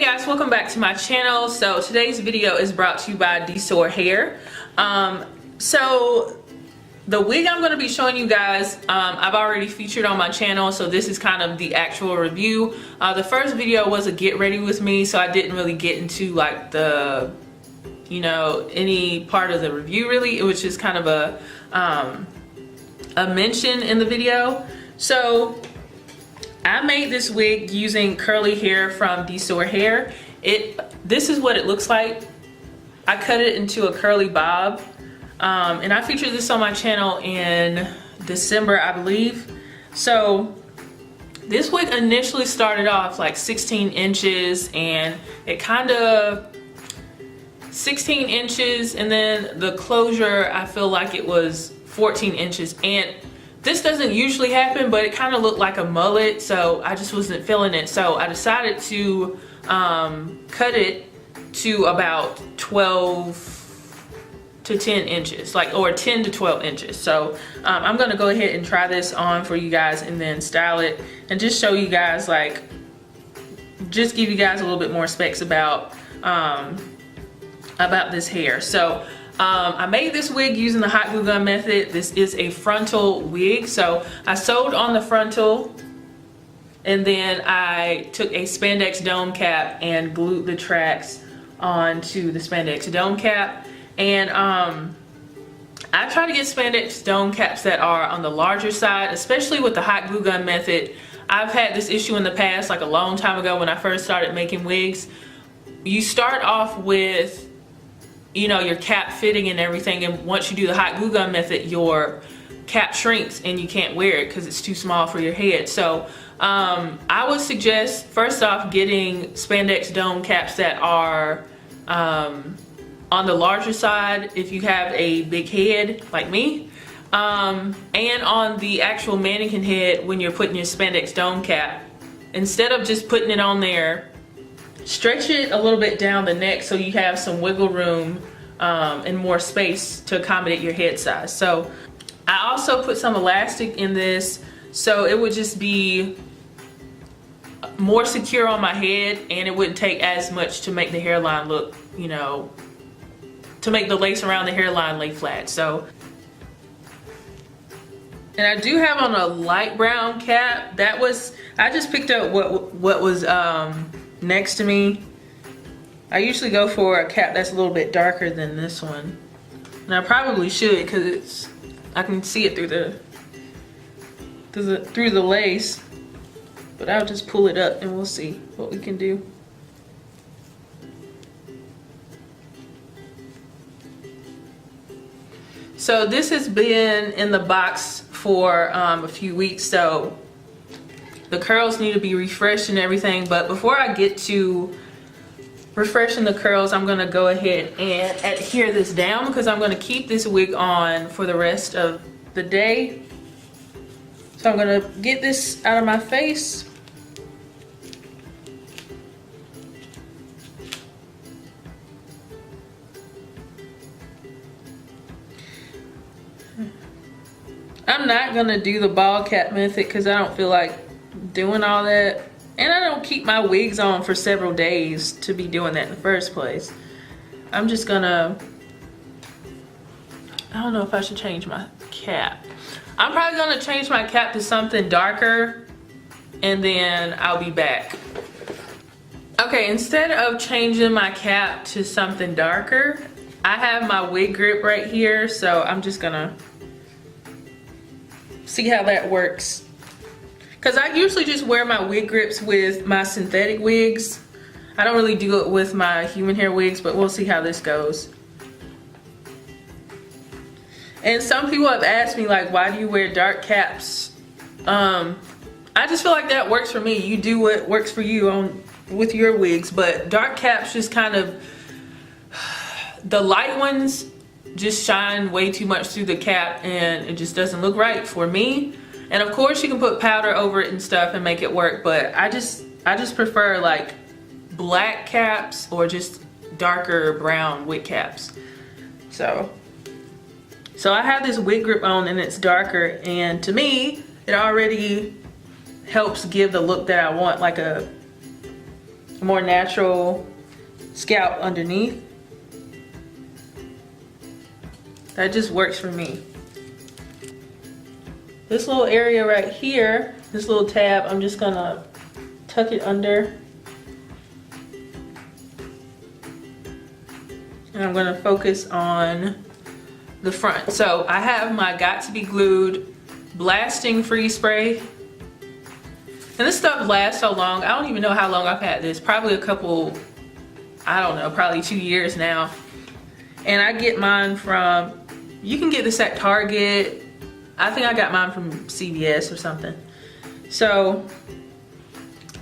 guys, welcome back to my channel. So today's video is brought to you by Dsoar Hair. So the wig I'm going to be showing you guys, I've already featured on my channel, so this is kind of the actual review. The first video was a get ready with me, so I didn't really get into like the, you know, any part of the review really. It was just kind of a mention in the video. So I made this wig using curly hair from Dsoar Hair. This is what it looks like. I cut it into a curly bob. And I featured this on my channel in December, I believe. So this wig initially started off like 16 inches and it kind of 16 inches and then the closure, I feel like it was 14 inches. And this doesn't usually happen, but it kind of looked like a mullet, so I just wasn't feeling it. So I decided to cut it to about 12 to 10 inches, or 10 to 12 inches. So I'm gonna go ahead and try this on for you guys and then style it and just show you guys, like, just give you guys a little bit more specs about this hair. So I made this wig using the hot glue gun method. This is a frontal wig. So I sewed on the frontal and then I took a spandex dome cap and glued the tracks onto the spandex dome cap. And I try to get spandex dome caps that are on the larger side, especially with the hot glue gun method. I've had this issue in the past, like a long time ago when I first started making wigs. You start off with, you know, your cap fitting and everything, and once you do the hot glue gun method, your cap shrinks and you can't wear it because it's too small for your head. So I would suggest, first off, getting spandex dome caps that are on the larger side if you have a big head like me, and on the actual mannequin head when you're putting your spandex dome cap. Instead of just putting it on there, stretch it a little bit down the neck so you have some wiggle room and more space to accommodate your head size. So I also put some elastic in this so it would just be more secure on my head and it wouldn't take as much to make the hairline look, you know, to make the lace around the hairline lay flat. So, and I do have on a light brown cap. That was, I just picked up what was next to me. I usually go for a cap that's a little bit darker than this one, and I probably should because I can see it through the lace. But I'll just pull it up and we'll see what we can do. So this has been in the box for a few weeks, so the curls need to be refreshed and everything. But before I get to refreshing the curls, I'm gonna go ahead and adhere this down because I'm gonna keep this wig on for the rest of the day. So I'm gonna get this out of my face. I'm not gonna do the ball cap method because I don't feel like doing all that. And I don't keep my wigs on for several days to be doing that in the first place. I'm just gonna, I don't know if I should change my cap. I'm probably gonna change my cap to something darker and then I'll be back. Okay, instead of changing my cap to something darker, I have my wig grip right here, so I'm just gonna see how that works. Because I usually just wear my wig grips with my synthetic wigs. I don't really do it with my human hair wigs, but we'll see how this goes. And some people have asked me, like, why do you wear dark caps? I just feel like that works for me. You do what works for you with your wigs, but dark caps just kind of, the light ones just shine way too much through the cap and it just doesn't look right for me. And of course you can put powder over it and stuff and make it work, but I just prefer like black caps or just darker brown wig caps. So I have this wig grip on and it's darker, and to me it already helps give the look that I want, like a a more natural scalp underneath. That just works for me. This little area right here, this little tab, I'm just gonna tuck it under. And I'm gonna focus on the front. So I have my Got to Be Glued blasting freeze spray. And this stuff lasts so long. I don't even know how long I've had this. Probably a couple, I don't know, probably 2 years now. And I get mine from, you can get this at Target. I think I got mine from CVS or something. So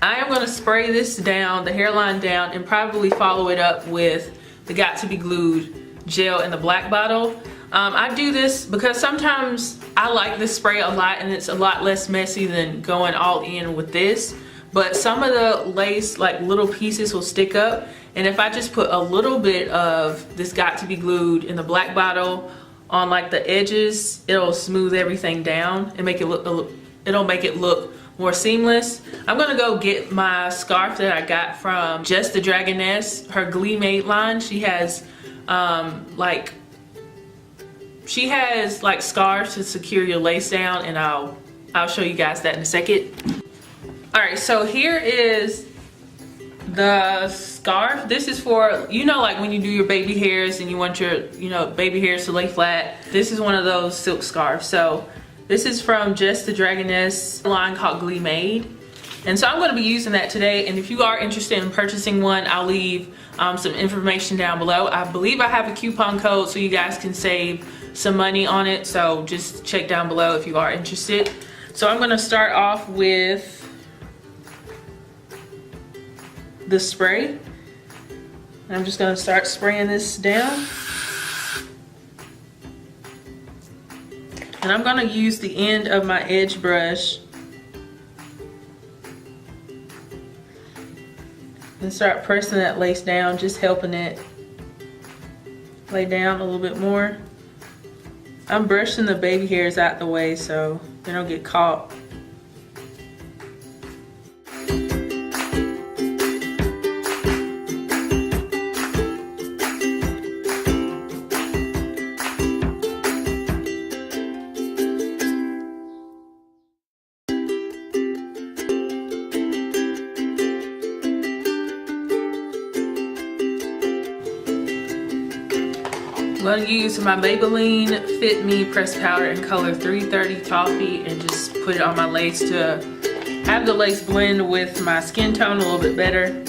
I am gonna spray this down, the hairline down, and probably follow it up with the Got to Be Glued gel in the black bottle. I do this because sometimes I like this spray a lot and it's a lot less messy than going all in with this. But some of the lace, like little pieces, will stick up. And if I just put a little bit of this Got to Be Glued in the black bottle on like the edges, it'll smooth everything down and make it look, it'll make it look more seamless. I'm gonna go get my scarf that I got from Just the Dragoness, her Glee Made line. She has she has like scarves to secure your lace down, and I'll show you guys that in a second. All right, so here is the scarf. This is for, you know, like when you do your baby hairs and you want your, you know, baby hairs to lay flat. This is one of those silk scarves. So this is from Just the Dragoness line called Glee Made. And so I'm gonna be using that today. And if you are interested in purchasing one, I'll leave some information down below. I believe I have a coupon code so you guys can save some money on it. So just check down below if you are interested. So I'm gonna start off with the spray. And I'm just gonna start spraying this down. And I'm gonna use the end of my edge brush and start pressing that lace down, just helping it lay down a little bit more. I'm brushing the baby hairs out the way so they don't get caught. I'm going to use my Maybelline Fit Me Pressed Powder in color 330 Toffee and just put it on my lace to have the lace blend with my skin tone a little bit better.